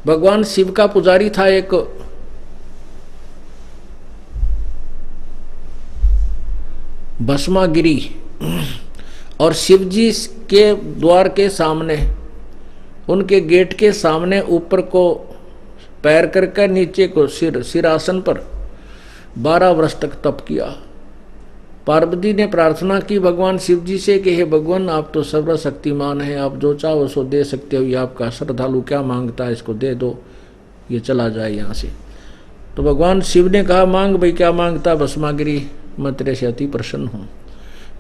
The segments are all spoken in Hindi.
भगवान शिव का पुजारी था एक भस्मागिरी, और शिव जी के द्वार के सामने, उनके गेट के सामने ऊपर को पैर करके नीचे को सिरासन पर 12 वर्ष तक तप किया। पार्वती ने प्रार्थना की भगवान शिव जी से कि हे भगवान, आप तो सर्वशक्तिमान हैं, आप जो चाहो सो दे सकते हो, ये आपका श्रद्धालु क्या मांगता है इसको दे दो, ये चला जाए यहाँ से। तो भगवान शिव ने कहा मांग भाई, क्या मांगता भस्मागिरी, मैं तेरे से अति प्रसन्न हूँ।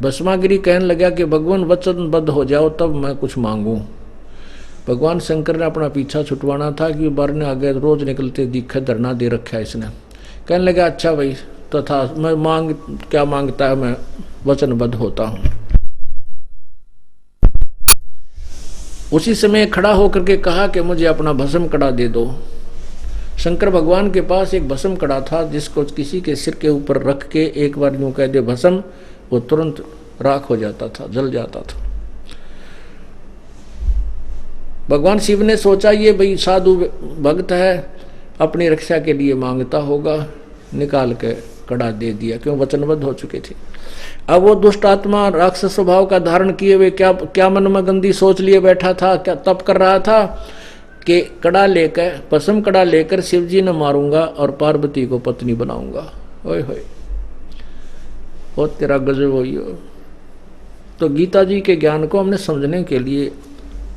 भस्मागिरी कहने लगा कि भगवान वचनबद्ध हो जाओ तब मैं कुछ मांगूँ। भगवान शंकर ने अपना पीछा छुटवाना था कि बारने आगे रोज निकलते दिखे, धरना दे रखा है इसने। कहने लगा अच्छा भाई तथा मैं मांग क्या मांगता है, मैं वचनबद्ध होता हूँ। उसी समय खड़ा होकर के कहा कि मुझे अपना भस्म कड़ा दे दो। शंकर भगवान के पास एक भस्म कड़ा था जिसको किसी के सिर के ऊपर रख के एक बार यूं कह दे भस्म, वो तुरंत राख हो जाता था, जल जाता था। भगवान शिव ने सोचा ये भाई साधु भक्त है, अपनी रक्षा के लिए मांगता होगा, निकाल के कड़ा दे दिया, क्यों वचनबद्ध हो चुके थे। अब वो दुष्ट आत्मा राक्षस स्वभाव का धारण किए हुए क्या मन में गंदी सोच लिए बैठा था, क्या तप कर रहा था कि कड़ा लेकर, भस्म कड़ा लेकर शिव जी ने मारूंगा और पार्वती को पत्नी बनाऊंगा। ओए होए, ओ तेरा गजब हो। तो गीता जी के ज्ञान को हमने समझने के लिए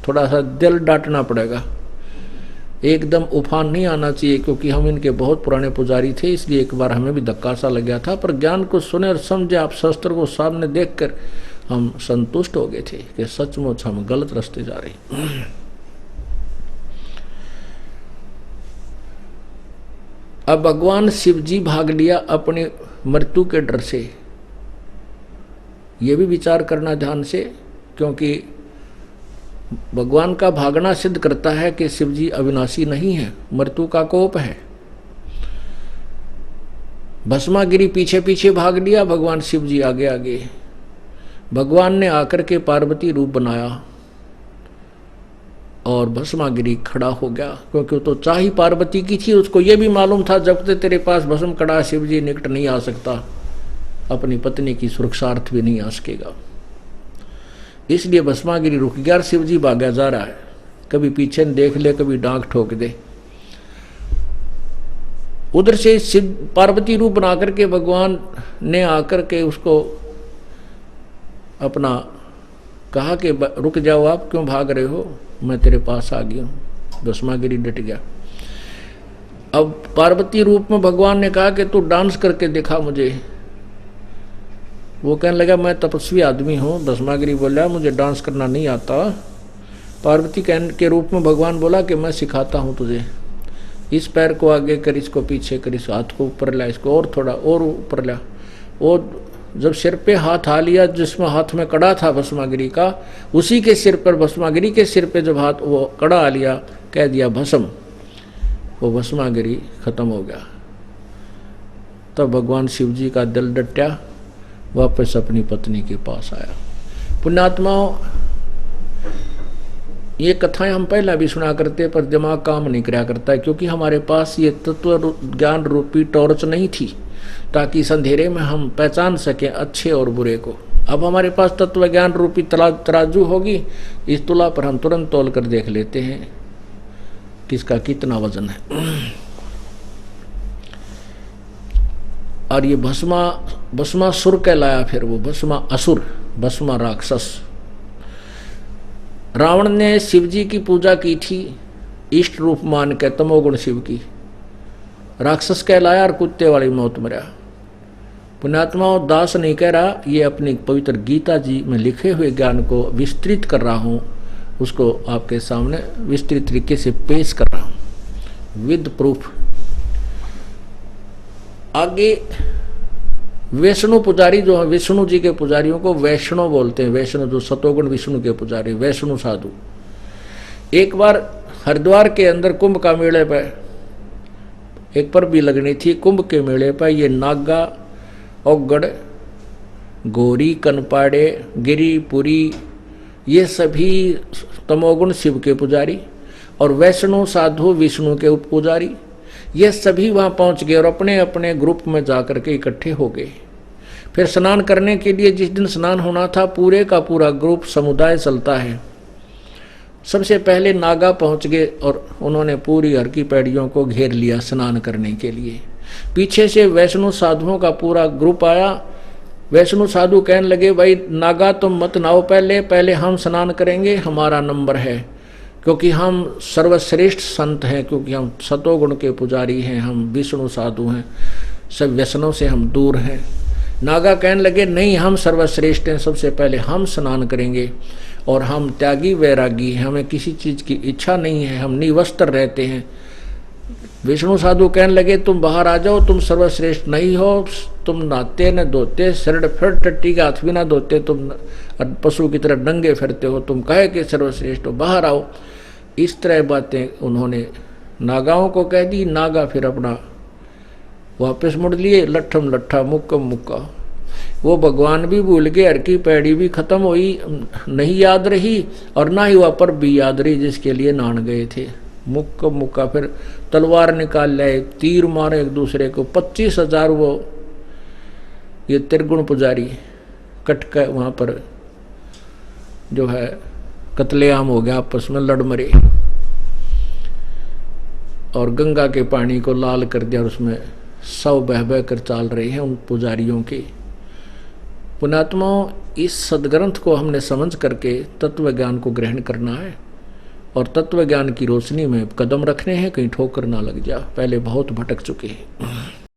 थोड़ा सा दिल डांटना पड़ेगा, एकदम उफान नहीं आना चाहिए, क्योंकि हम इनके बहुत पुराने पुजारी थे, इसलिए एक बार हमें भी धक्का सा लग गया था। पर ज्ञान को सुने और समझे, आप शास्त्र को सामने देखकर हम संतुष्ट हो गए थे कि सचमुच हम गलत रास्ते जा रहे। अब भगवान शिव जी भाग लिया अपनी मृत्यु के डर से। ये भी विचार करना ध्यान से, क्योंकि भगवान का भागना सिद्ध करता है कि शिव जी अविनाशी नहीं है, मृत्यु का कोप है। भस्मागिरी पीछे पीछे भाग लिया, भगवान शिव जी आगे आगे। भगवान ने आकर के पार्वती रूप बनाया और भस्मागिरी खड़ा हो गया, क्योंकि तो चाही पार्वती की थी। उसको यह भी मालूम था जब तक तेरे पास भस्म कड़ा शिव जी निकट नहीं आ सकता, अपनी पत्नी की सुरक्षार्थ भी नहीं आ सकेगा। इसलिए भस्मागिरी रुक गया और शिव जी भागा जा रहा है, कभी पीछे देख ले, कभी डांक ठोक दे। उधर से शिव पार्वती रूप बना करके भगवान ने आकर के उसको अपना कहा कि रुक जाओ, आप क्यों भाग रहे हो, मैं तेरे पास आ गया हूं। भस्मागिरी डट गया। अब पार्वती रूप में भगवान ने कहा कि तू डांस करके दिखा मुझे। वो कहने लगा मैं तपस्वी आदमी हूँ। भस्मागिरी बोला मुझे डांस करना नहीं आता। पार्वती के रूप में भगवान बोला कि मैं सिखाता हूँ तुझे, इस पैर को आगे कर, इसको पीछे कर, इस हाथ को ऊपर ला, इसको और थोड़ा और ऊपर ला। वो जब सिर पे हाथ आ लिया, जिसमें हाथ में कड़ा था भस्मागिरी का, उसी के सिर पर, भस्मागिरी के सिर पे जब हाथ वो कड़ा आ लिया, कह दिया भस्म, वो भस्मागिरी खत्म हो गया। तब भगवान शिव जी का दिल डटा, वापस अपनी पत्नी के पास आया। पुण्यात्माओं, ये कथाएं हम पहला भी सुना करते, पर दिमाग काम नहीं कराया करता है, क्योंकि हमारे पास ये तत्व ज्ञान रूपी टॉर्च नहीं थी, ताकि इस अंधेरे में हम पहचान सकें अच्छे और बुरे को। अब हमारे पास तत्व ज्ञान रूपी तराजू होगी, इस तुला पर हम तुरंत तोल कर देख लेते हैं किसका कितना वजन है। और ये भस्मासुर कहलाया, फिर वो भस्मा असुर, भस्मा राक्षस। रावण ने शिव जी की पूजा की थी इष्ट रूप मान के, तमोगुण शिव की। राक्षस कहलाया और कुत्ते वाली मौत मरा। पुण्यात्माओं, दास नहीं कह रहा, ये अपनी पवित्र गीता जी में लिखे हुए ज्ञान को विस्तृत कर रहा हूँ, उसको आपके सामने विस्तृत तरीके से पेश कर रहा हूँ विद प्रूफ। आगे वैष्णु पुजारी जो है, विष्णु जी के पुजारियों को वैष्णव बोलते हैं। वैष्णव जो सतोगुण विष्णु के पुजारी, वैष्णु साधु। एक बार हरिद्वार के अंदर कुंभ का मेले पर एक पर भी लगनी थी। कुंभ के मेले पर ये नागा, औगड़, गौरी, कनपाड़े, गिरी, पुरी, ये सभी तमोगुण शिव के पुजारी, और वैष्णव साधु विष्णु के उप पुजारी, ये सभी वहाँ पहुँच गए और अपने अपने ग्रुप में जाकर के इकट्ठे हो गए। फिर स्नान करने के लिए जिस दिन स्नान होना था, पूरे का पूरा ग्रुप समुदाय चलता है। सबसे पहले नागा पहुँच गए और उन्होंने पूरी हर की पैड़ियों को घेर लिया स्नान करने के लिए। पीछे से वैष्णव साधुओं का पूरा ग्रुप आया। वैष्णव साधु कहने लगे, भाई नागा तुम मत नाओ, पहले हम स्नान करेंगे, हमारा नंबर है, क्योंकि हम सर्वश्रेष्ठ संत हैं, क्योंकि हम सतोगुण के पुजारी हैं, हम विष्णु साधु हैं, सब व्यसनों से हम दूर हैं। नागा कहने लगे, नहीं हम सर्वश्रेष्ठ हैं, सबसे पहले हम स्नान करेंगे और हम त्यागी वैरागी हैं, हमें किसी चीज़ की इच्छा नहीं है, हम निवस्त्र रहते हैं। विष्णु साधु कहने लगे, तुम बाहर आ जाओ, तुम सर्वश्रेष्ठ नहीं हो, तुम नहाते न धोते, शरण फिर टट्टी का हाथ भी ना धोते, तुम पशु की तरह नंगे फिरते हो, तुम कहे कि सर्वश्रेष्ठ हो, बाहर आओ। इस तरह बातें उन्होंने नागाओं को कह दी। नागा फिर अपना वापस मुड़ लिए, लट्ठम लट्ठा मुक्कम मुक्का। वो भगवान भी भूल गए, हर की पैड़ी भी खत्म हुई, नहीं याद रही, और ना ही वह पर भी याद रही जिसके लिए नान गए थे। मुक्का मुक्का फिर तलवार निकाल लाए, तीर मारे एक दूसरे को। 25,000 वो ये त्रिगुण पुजारी कटका वहाँ पर जो है कत्लेआम हो गया, आपस में लड़ मरे और गंगा के पानी को लाल कर दिया और उसमें सब बह बह कर चाल रहे हैं उन पुजारियों के। पुण्यात्माओं, इस सदग्रंथ को हमने समझ करके तत्व ज्ञान को ग्रहण करना है और तत्व ज्ञान की रोशनी में कदम रखने हैं, कहीं ठोकर ना लग जा। पहले बहुत भटक चुके हैं।